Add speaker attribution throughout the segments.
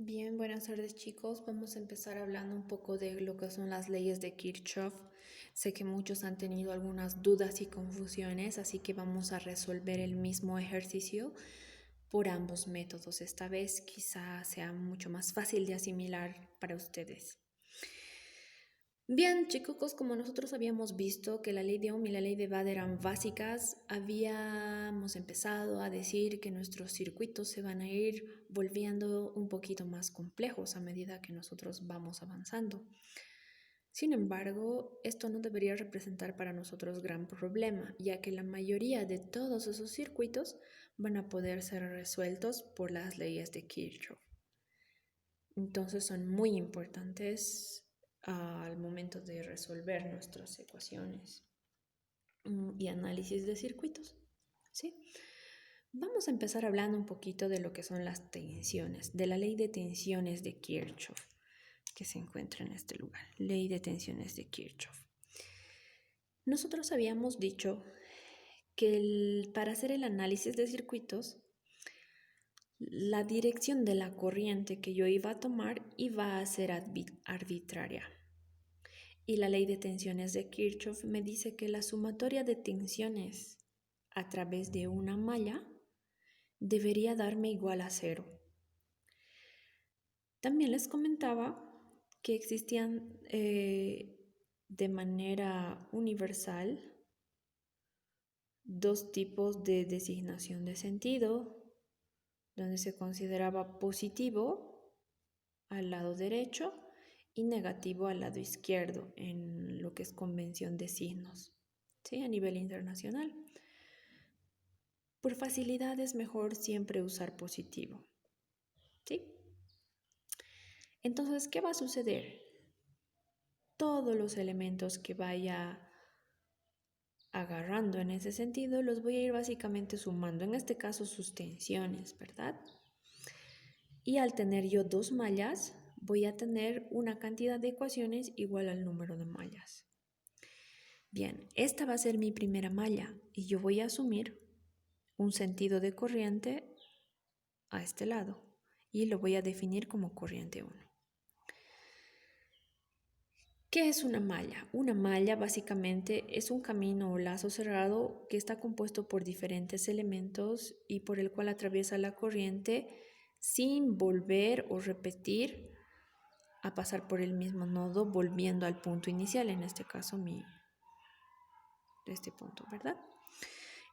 Speaker 1: Bien, buenas tardes chicos. Vamos a empezar hablando un poco de lo que son las leyes de Kirchhoff. Sé que muchos han tenido algunas dudas y confusiones, así que vamos a resolver el mismo ejercicio por ambos métodos. Esta vez quizá sea mucho más fácil de asimilar para ustedes. Bien, chicos, como nosotros habíamos visto que la ley de Ohm y la ley de Watt eran básicas, habíamos empezado a decir que nuestros circuitos se van a ir volviendo un poquito más complejos a medida que nosotros vamos avanzando. Sin embargo, esto no debería representar para nosotros gran problema, ya que la mayoría de todos esos circuitos van a poder ser resueltos por las leyes de Kirchhoff. Entonces son muy importantes al momento de resolver nuestras ecuaciones y análisis de circuitos. ¿Sí? Vamos a empezar hablando un poquito de lo que son las tensiones, de la ley de tensiones de Kirchhoff, que se encuentra en este lugar. Ley de tensiones de Kirchhoff. Nosotros habíamos dicho que para hacer el análisis de circuitos, la dirección de la corriente que yo iba a tomar iba a ser arbitraria. Y la ley de tensiones de Kirchhoff me dice que la sumatoria de tensiones a través de una malla debería darme igual a 0. También les comentaba que existían de manera universal dos tipos de designación de sentido, donde se consideraba positivo al lado derecho y negativo al lado izquierdo en lo que es convención de signos, ¿sí? A nivel internacional. Por facilidad es mejor siempre usar positivo, ¿sí? Entonces, ¿qué va a suceder? Todos los elementos que vaya agarrando en ese sentido los voy a ir básicamente sumando, en este caso sus tensiones, ¿verdad? Y al tener yo dos mallas, voy a tener una cantidad de ecuaciones igual al número de mallas. Bien, esta va a ser mi primera malla y yo voy a asumir un sentido de corriente a este lado y lo voy a definir como corriente 1. ¿Qué es una malla? Una malla básicamente es un camino o lazo cerrado que está compuesto por diferentes elementos y por el cual atraviesa la corriente sin volver o repetir a pasar por el mismo nodo, volviendo al punto inicial, en este caso este punto, ¿verdad?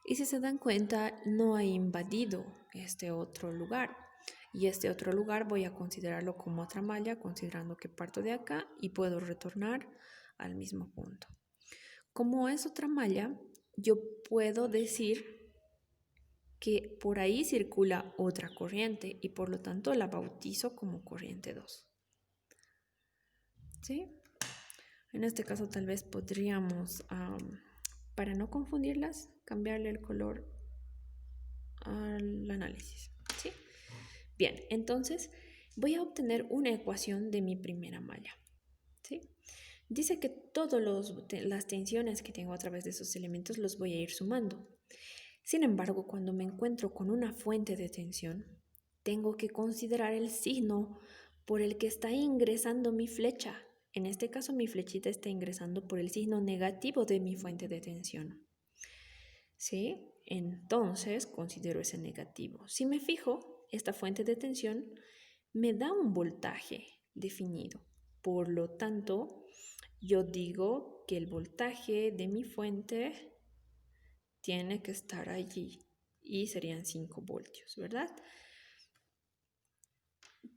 Speaker 1: Y si se dan cuenta, no he invadido este otro lugar. Y este otro lugar voy a considerarlo como otra malla, considerando que parto de acá y puedo retornar al mismo punto. Como es otra malla, yo puedo decir que por ahí circula otra corriente y por lo tanto la bautizo como corriente 2. ¿Sí? En este caso tal vez podríamos, para no confundirlas, cambiarle el color al análisis. ¿Sí? Bien, entonces voy a obtener una ecuación de mi primera malla. ¿Sí? Dice que todas las tensiones que tengo a través de esos elementos los voy a ir sumando. Sin embargo, cuando me encuentro con una fuente de tensión, tengo que considerar el signo por el que está ingresando mi flecha. En este caso, mi flechita está ingresando por el signo negativo de mi fuente de tensión. ¿Sí? Entonces, considero ese negativo. Si me fijo, esta fuente de tensión me da un voltaje definido. Por lo tanto, yo digo que el voltaje de mi fuente tiene que estar allí y serían 5 voltios, ¿verdad?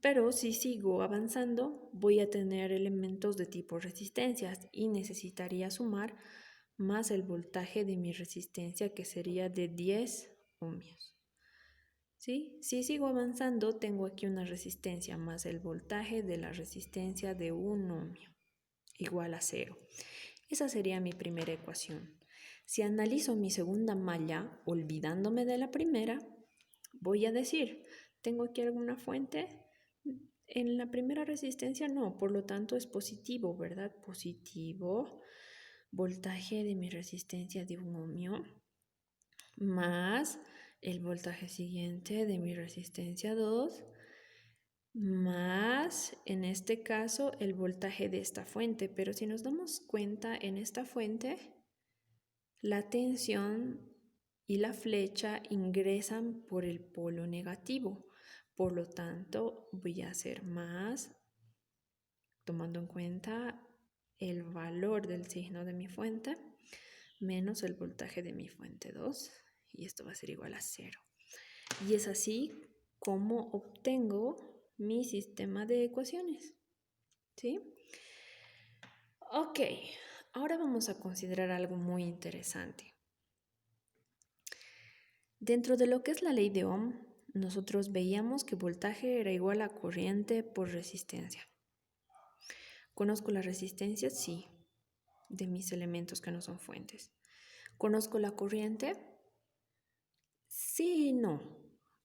Speaker 1: Pero si sigo avanzando, voy a tener elementos de tipo resistencias y necesitaría sumar más el voltaje de mi resistencia, que sería de 10 ohmios. ¿Sí? Si sigo avanzando, tengo aquí una resistencia más el voltaje de la resistencia de 1 ohmio, igual a 0. Esa sería mi primera ecuación. Si analizo mi segunda malla, olvidándome de la primera, voy a decir, ¿tengo aquí alguna fuente? En la primera resistencia no, por lo tanto es positivo, ¿verdad? Positivo, voltaje de mi resistencia de 1 ohmio, más el voltaje siguiente de mi resistencia 2, más, en este caso, el voltaje de esta fuente. Pero si nos damos cuenta, en esta fuente, la tensión y la flecha ingresan por el polo negativo. Por lo tanto, voy a hacer más, tomando en cuenta el valor del signo de mi fuente, menos el voltaje de mi fuente 2, y esto va a ser igual a 0. Y es así como obtengo mi sistema de ecuaciones, ¿sí? Ok, ahora vamos a considerar algo muy interesante. Dentro de lo que es la ley de Ohm, nosotros veíamos que voltaje era igual a corriente por resistencia. ¿Conozco la resistencia? Sí, de mis elementos que no son fuentes. ¿Conozco la corriente? Sí y no.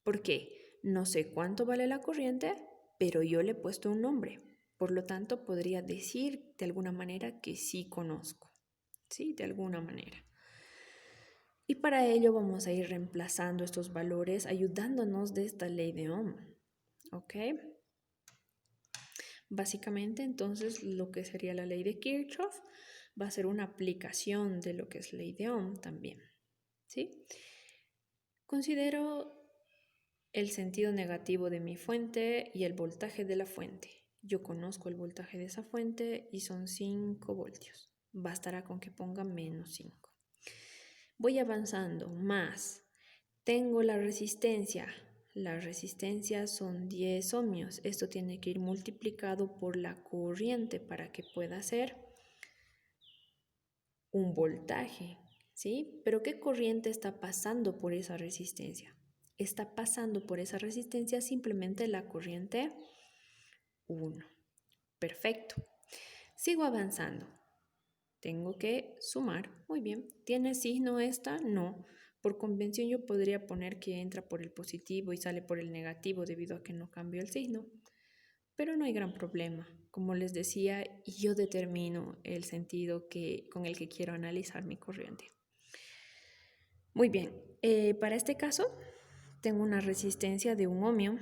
Speaker 1: ¿Por qué? No sé cuánto vale la corriente, pero yo le he puesto un nombre. Por lo tanto, podría decir de alguna manera que sí conozco. Sí, de alguna manera. Y para ello vamos a ir reemplazando estos valores ayudándonos de esta ley de Ohm. ¿Ok? Básicamente, entonces, lo que sería la ley de Kirchhoff va a ser una aplicación de lo que es ley de Ohm también. ¿Sí? Considero el sentido negativo de mi fuente y el voltaje de la fuente. Yo conozco el voltaje de esa fuente y son 5 voltios. Bastará con que ponga menos 5. Voy avanzando, más. Tengo la resistencia. La resistencia son 10 ohmios. Esto tiene que ir multiplicado por la corriente para que pueda ser un voltaje, ¿sí? Pero ¿qué corriente está pasando por esa resistencia? Está pasando por esa resistencia simplemente la corriente 1. Perfecto. Sigo avanzando. Tengo que sumar. Muy bien. ¿Tiene signo esta? No. Por convención yo podría poner que entra por el positivo y sale por el negativo debido a que no cambio el signo. Pero no hay gran problema. Como les decía, yo determino el sentido con el que quiero analizar mi corriente. Muy bien. Para este caso, tengo una resistencia de 1 ohmio,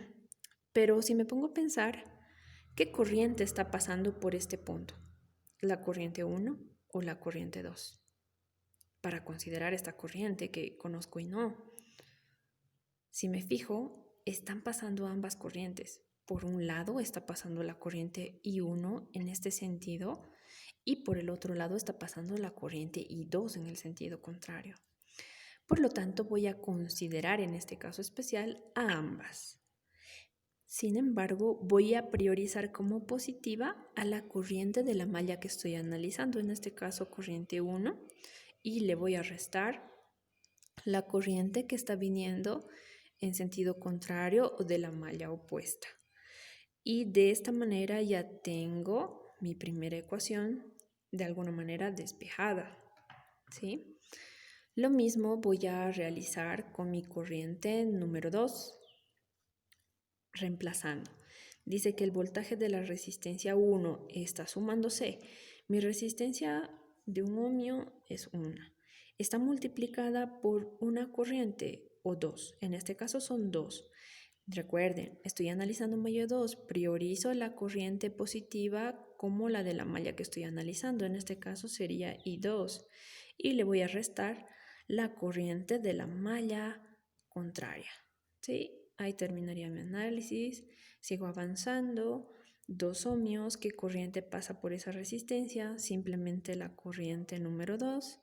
Speaker 1: pero si me pongo a pensar, ¿qué corriente está pasando por este punto? ¿La corriente 1 o la corriente 2? Para considerar esta corriente que conozco y no. Si me fijo, están pasando ambas corrientes. Por un lado está pasando la corriente I1 en este sentido y por el otro lado está pasando la corriente I2 en el sentido contrario. Por lo tanto, voy a considerar en este caso especial a ambas. Sin embargo, voy a priorizar como positiva a la corriente de la malla que estoy analizando, en este caso corriente 1, y le voy a restar la corriente que está viniendo en sentido contrario o de la malla opuesta. Y de esta manera ya tengo mi primera ecuación de alguna manera despejada, ¿sí? Lo mismo voy a realizar con mi corriente número 2, reemplazando. Dice que el voltaje de la resistencia 1 está sumándose. Mi resistencia de 1 ohmio es 1. Está multiplicada por una corriente o 2. En este caso son 2. Recuerden, estoy analizando malla 2. Priorizo la corriente positiva como la de la malla que estoy analizando. En este caso sería I2. Y le voy a restar la corriente de la malla contraria. ¿Sí? Ahí terminaría mi análisis. Sigo avanzando. 2 ohmios. ¿Qué corriente pasa por esa resistencia? Simplemente la corriente número 2.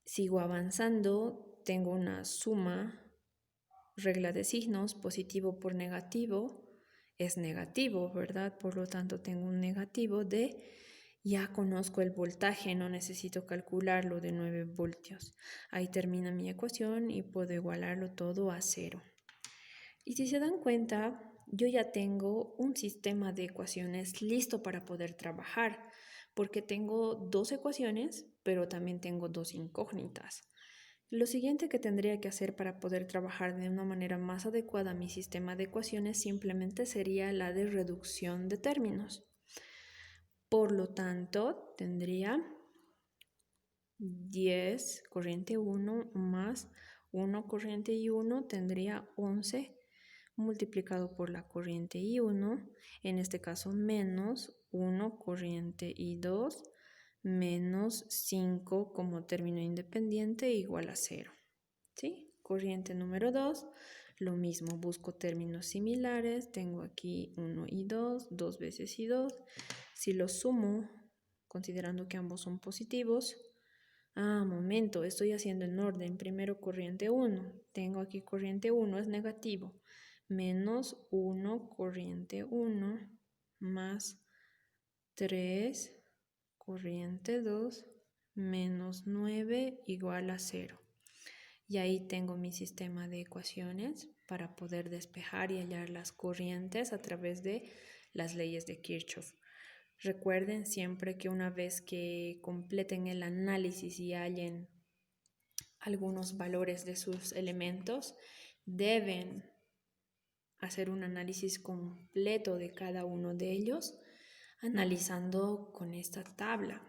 Speaker 1: Sigo avanzando. Tengo una suma, regla de signos, positivo por negativo. Es negativo, ¿verdad? Por lo tanto, tengo un negativo de... Ya conozco el voltaje, no necesito calcularlo, de 9 voltios. Ahí termina mi ecuación y puedo igualarlo todo a 0. Y si se dan cuenta, yo ya tengo un sistema de ecuaciones listo para poder trabajar, porque tengo 2 ecuaciones, pero también tengo 2 incógnitas. Lo siguiente que tendría que hacer para poder trabajar de una manera más adecuada mi sistema de ecuaciones simplemente sería la de reducción de términos. Por lo tanto, tendría 10 corriente 1 más 1 corriente y 1, tendría 11 multiplicado por la corriente I1, en este caso menos 1 corriente I2, menos 5 como término independiente igual a 0. ¿Sí? Corriente número 2, lo mismo, busco términos similares, tengo aquí 1 y 2, 2 veces y 2, si los sumo, considerando que ambos son positivos, momento, estoy haciendo en orden, primero corriente 1, tengo aquí corriente 1, es negativo, menos 1 corriente 1 más 3 corriente 2 menos 9 igual a 0. Y ahí tengo mi sistema de ecuaciones para poder despejar y hallar las corrientes a través de las leyes de Kirchhoff. Recuerden siempre que una vez que completen el análisis y hallen algunos valores de sus elementos, deben hacer un análisis completo de cada uno de ellos, analizando con esta tabla,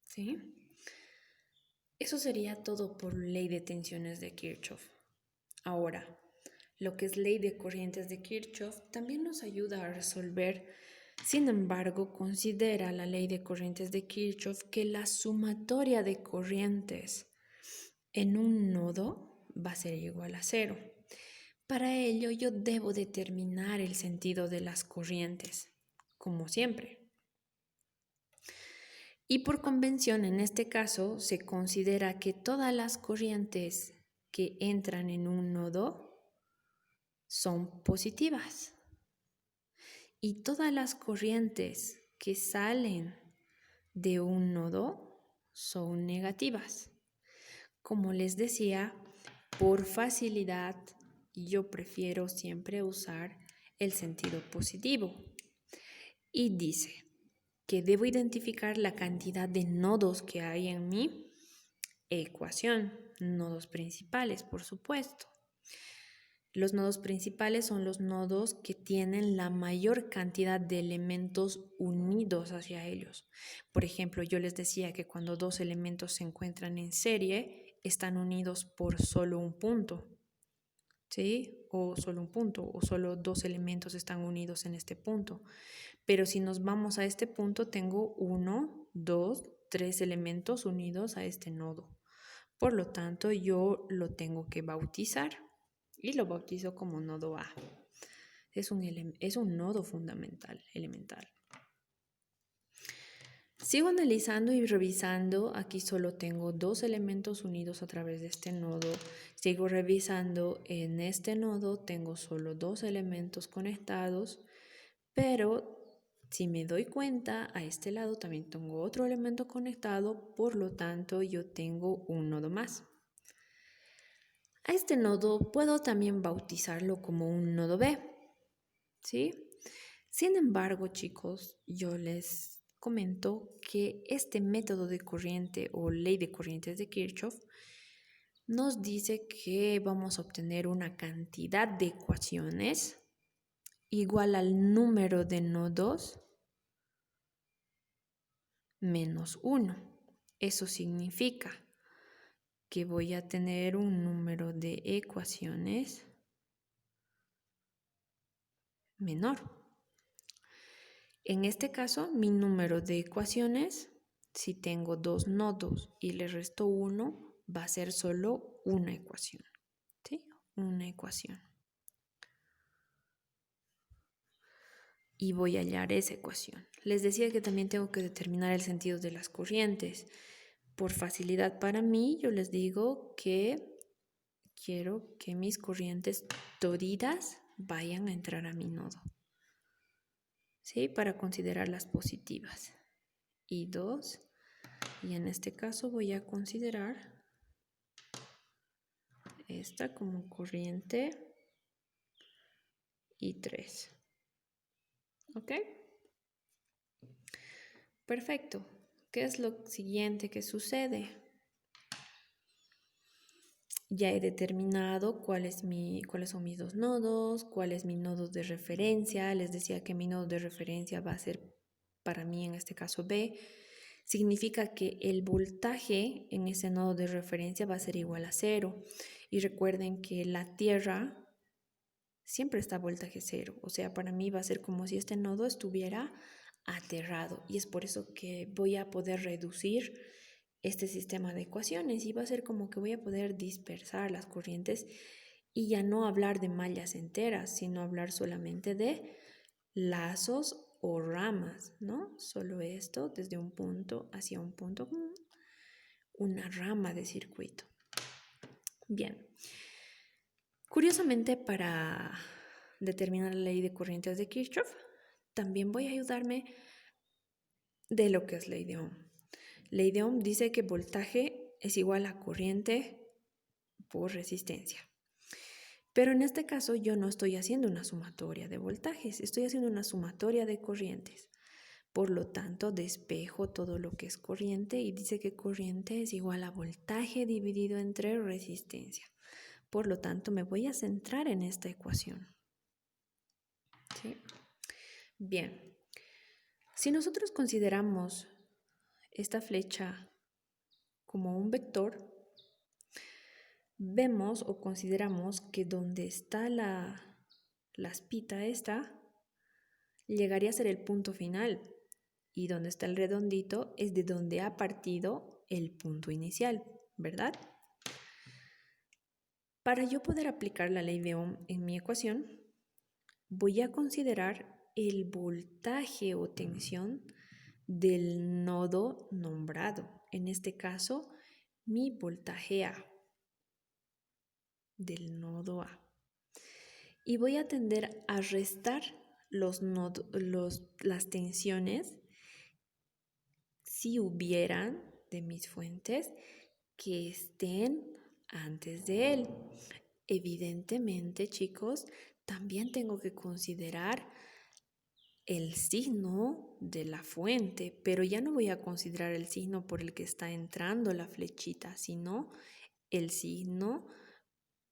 Speaker 1: ¿sí? Eso sería todo por ley de tensiones de Kirchhoff. Ahora, lo que es ley de corrientes de Kirchhoff también nos ayuda a resolver. Sin embargo, considera la ley de corrientes de Kirchhoff que la sumatoria de corrientes en un nodo va a ser igual a 0. Para ello, yo debo determinar el sentido de las corrientes, como siempre. Y por convención, en este caso, se considera que todas las corrientes que entran en un nodo son positivas. Y todas las corrientes que salen de un nodo son negativas. Como les decía, por facilidad, yo prefiero siempre usar el sentido positivo. Y dice que debo identificar la cantidad de nodos que hay en mi ecuación, nodos principales, por supuesto. Los nodos principales son los nodos que tienen la mayor cantidad de elementos unidos hacia ellos. Por ejemplo, yo les decía que cuando dos elementos se encuentran en serie, están unidos por solo un punto, ¿sí? O solo un punto, o solo dos elementos están unidos en este punto. Pero si nos vamos a este punto, tengo 1, 2, 3 elementos unidos a este nodo. Por lo tanto, yo lo tengo que bautizar y lo bautizo como nodo A. Es un nodo fundamental, elemental. Sigo analizando y revisando. Aquí solo tengo 2 elementos unidos a través de este nodo. Sigo revisando. En este nodo tengo solo 2 elementos conectados, pero si me doy cuenta, a este lado también tengo otro elemento conectado, por lo tanto yo tengo un nodo más. A este nodo puedo también bautizarlo como un nodo B, ¿sí? Sin embargo, chicos, yo les comento que este método de corriente o ley de corrientes de Kirchhoff nos dice que vamos a obtener una cantidad de ecuaciones igual al número de nodos menos 1. Eso significa que voy a tener un número de ecuaciones menor. En este caso, mi número de ecuaciones, si tengo 2 nodos y le resto 1, va a ser solo una ecuación, ¿sí? Una ecuación. Y voy a hallar esa ecuación. Les decía que también tengo que determinar el sentido de las corrientes. Por facilidad para mí, yo les digo que quiero que mis corrientes toditas vayan a entrar a mi nodo, ¿sí? Para considerarlas positivas. Y 2. Y en este caso voy a considerar esta como corriente y 3. ¿Ok? Perfecto. ¿Qué es lo siguiente que sucede? Ya he determinado cuáles son mis 2 nodos, cuál es mi nodo de referencia. Les decía que mi nodo de referencia va a ser para mí en este caso B. Significa que el voltaje en ese nodo de referencia va a ser igual a 0. Y recuerden que la Tierra siempre está voltaje cero. O sea, para mí va a ser como si este nodo estuviera aterrado. Y es por eso que voy a poder reducir este sistema de ecuaciones y va a ser como que voy a poder dispersar las corrientes y ya no hablar de mallas enteras, sino hablar solamente de lazos o ramas, ¿no? Solo esto desde un punto hacia un punto, una rama de circuito. Bien. Curiosamente, para determinar la ley de corrientes de Kirchhoff, también voy a ayudarme de lo que es ley de Ohm. Ley de Ohm dice que voltaje es igual a corriente por resistencia. Pero en este caso yo no estoy haciendo una sumatoria de voltajes, estoy haciendo una sumatoria de corrientes. Por lo tanto, despejo todo lo que es corriente y dice que corriente es igual a voltaje dividido entre resistencia. Por lo tanto, me voy a centrar en esta ecuación. ¿Sí? Bien, si nosotros consideramos esta flecha como un vector, vemos o consideramos que donde está la espita esta, llegaría a ser el punto final y donde está el redondito es de donde ha partido el punto inicial, ¿verdad? Para yo poder aplicar la ley de Ohm en mi ecuación, voy a considerar el voltaje o tensión del nodo nombrado. En este caso, mi voltaje A, del nodo A. Y voy a tender a restar las tensiones si hubieran de mis fuentes que estén antes de él. Evidentemente, chicos, también tengo que considerar el signo de la fuente, pero ya no voy a considerar el signo por el que está entrando la flechita, sino el signo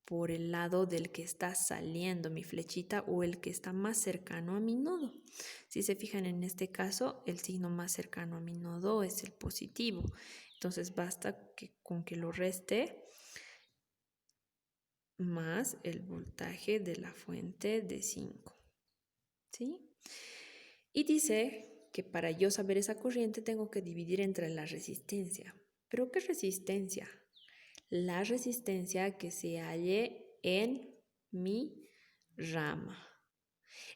Speaker 1: por el lado del que está saliendo mi flechita o el que está más cercano a mi nodo. Si se fijan en este caso, el signo más cercano a mi nodo es el positivo. Entonces basta con que lo reste más el voltaje de la fuente de 5. ¿Sí? Y dice que para yo saber esa corriente tengo que dividir entre la resistencia. ¿Pero qué resistencia? La resistencia que se halle en mi rama.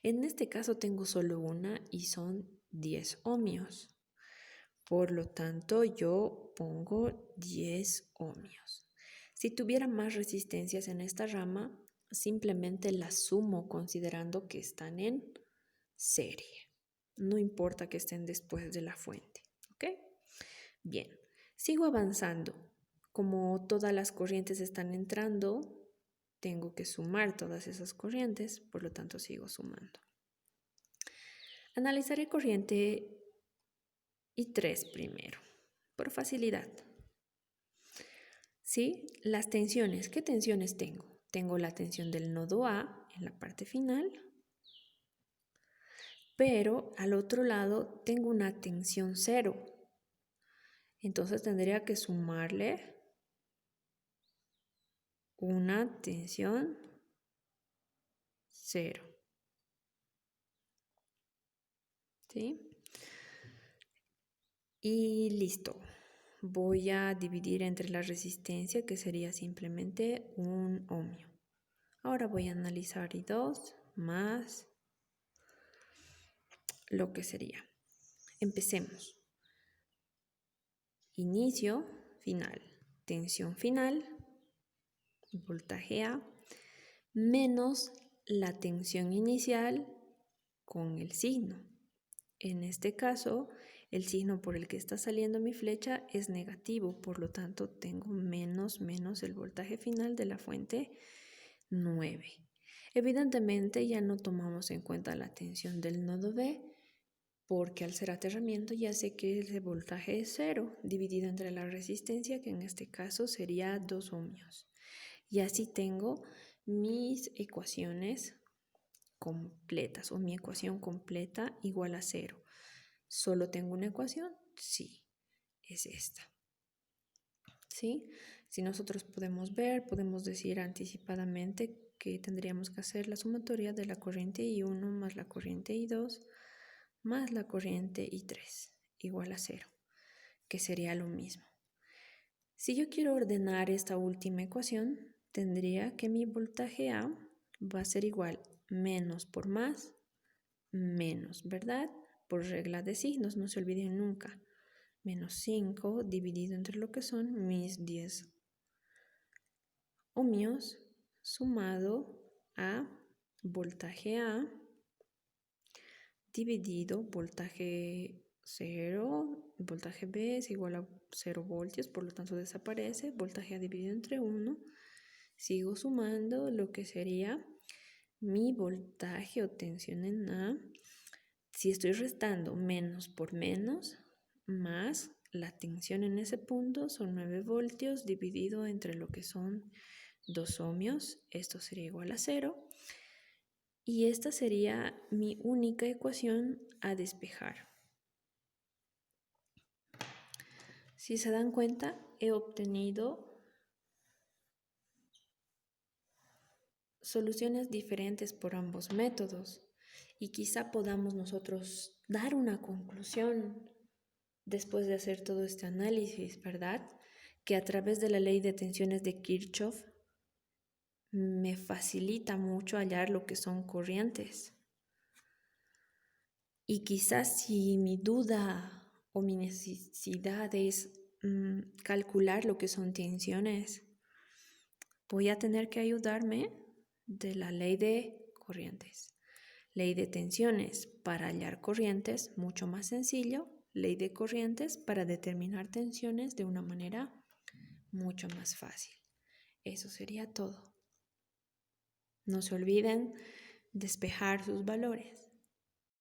Speaker 1: En este caso tengo solo una y son 10 ohmios. Por lo tanto, yo pongo 10 ohmios. Si tuviera más resistencias en esta rama, simplemente las sumo considerando que están en serie. No importa que estén después de la fuente, ¿ok? Bien, sigo avanzando. Como todas las corrientes están entrando, tengo que sumar todas esas corrientes, por lo tanto sigo sumando. Analizaré corriente I3 primero, por facilidad. ¿Sí? Las tensiones, ¿qué tensiones tengo? Tengo la tensión del nodo A en la parte final, pero al otro lado tengo una tensión 0. Entonces tendría que sumarle una tensión 0. ¿Sí? Y listo. Voy a dividir entre la resistencia, que sería simplemente 1 ohmio. Ahora voy a analizar I2 más lo que sería. Empecemos. Inicio, final. Tensión final, voltaje A, menos la tensión inicial con el signo. En este caso, el signo por el que está saliendo mi flecha es negativo, por lo tanto tengo menos el voltaje final de la fuente 9. Evidentemente ya no tomamos en cuenta la tensión del nodo B, porque al ser aterramiento ya sé que ese voltaje es 0, dividido entre la resistencia, que en este caso sería 2 ohmios. Y así tengo mis ecuaciones completas o mi ecuación completa igual a 0. ¿Solo tengo una ecuación? Sí, es esta. ¿Sí? Si nosotros podemos ver, podemos decir anticipadamente que tendríamos que hacer la sumatoria de la corriente I1 más la corriente I2 más la corriente I3 igual a 0, que sería lo mismo. Si yo quiero ordenar esta última ecuación, tendría que mi voltaje A va a ser igual menos por más, menos, ¿verdad? Por regla de signos, no se olviden nunca. Menos 5 dividido entre lo que son mis 10 ohmios sumado a voltaje A dividido voltaje 0, voltaje B es igual a 0 voltios, por lo tanto desaparece, voltaje A dividido entre 1, sigo sumando lo que sería mi voltaje o tensión en A, si estoy restando menos por menos, más la tensión en ese punto son 9 voltios dividido entre lo que son 2 ohmios, esto sería igual a 0. Y esta sería mi única ecuación a despejar. Si se dan cuenta, he obtenido soluciones diferentes por ambos métodos y quizá podamos nosotros dar una conclusión después de hacer todo este análisis, ¿verdad? Que a través de la ley de tensiones de Kirchhoff me facilita mucho hallar lo que son corrientes. Y quizás si mi duda o mi necesidad es calcular lo que son tensiones, voy a tener que ayudarme de la ley de corrientes. Ley de tensiones para hallar corrientes, mucho más sencillo. Ley de corrientes para determinar tensiones de una manera mucho más fácil. Eso sería todo. No se olviden despejar sus valores.